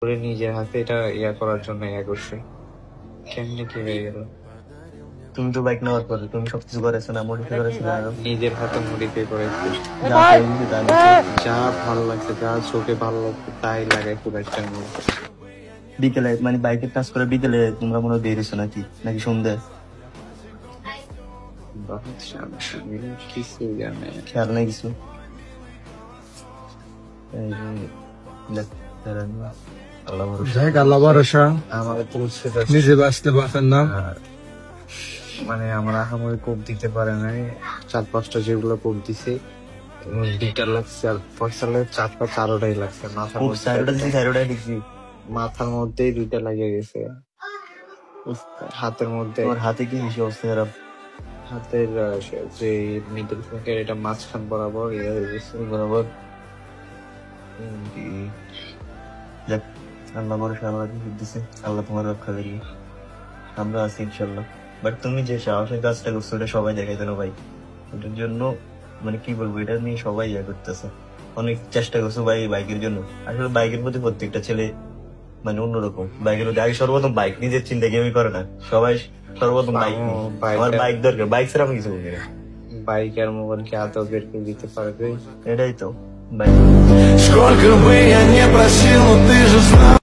করে নিজের হাতে এটা করার জন্য করছে। কেমনে কি হয়ে গেল? তুমি তো বাইক নেওয়ার পরে তুমি সবকিছু করেছো না, মডিফাই করেছো না? নিজের হাতে মডিফাই করেছি। যা ভালো লাগছে, যা চোখে ভালো লাগছে তাই লাগাই পুরাটার মধ্যে। বিকেলে মানে বাইকের কাজ করে বিকেলে তোমরা মনে হয় বেরিয়েছো নাকি নাকি সন্ধ্যে? কিছু জানে খেয়াল নেই কিছু। আল্লাহ ভরসা, আমাদের নিজে বাঁচতে পারছেন না। মানে আমরা আহামরি কোপ দিতে পারে নাই। 4-5টা যেগুলো কোপ দিছে 2টা লাগছে, আর ফয়সালের 4টাই লাগছে। মাথার মধ্যেই 2টা লাগিয়ে গেছে। হাতের মধ্যে, তোমার হাতে কি বেশি অবস্থা খারাপ? হাতের যে মিডল ফিঙ্গার এটা মাঝখান বরাবর হয়ে গেছে। বরাবর যাক, আল্লাহ ভরসা, আল্লাহ দিচ্ছে, আল্লাহ তোমার রক্ষা করি, আমরা আছি ইনশাল্লাহ। বাট তুমি যে সাহসের কাজটা করছো এটা সবাই দেখাইতো না ভাই। এটার জন্য মানে কি বলবো, এটা নিয়ে সবাই করতেছে, অনেক চেষ্টা করছো ভাই বাইকের জন্য। আসলে বাইকের প্রতি প্রত্যেকটা ছেলে মানে অন্যরকম। বাইকের প্রতি আগে সর্বপ্রথম বাইক, নিজের চিন্তা কেউই করে না, সবাই সর্বপ্রথম বাইক। আমার বাইক দরকার, বাইক ছাড়া আমি কিছু বলি না। বাইক আর মোবাইল কি আদৌ বের করে দিতে পারবে? এটাই তো বাইক। Сколько бы я не просил, но ты же знал.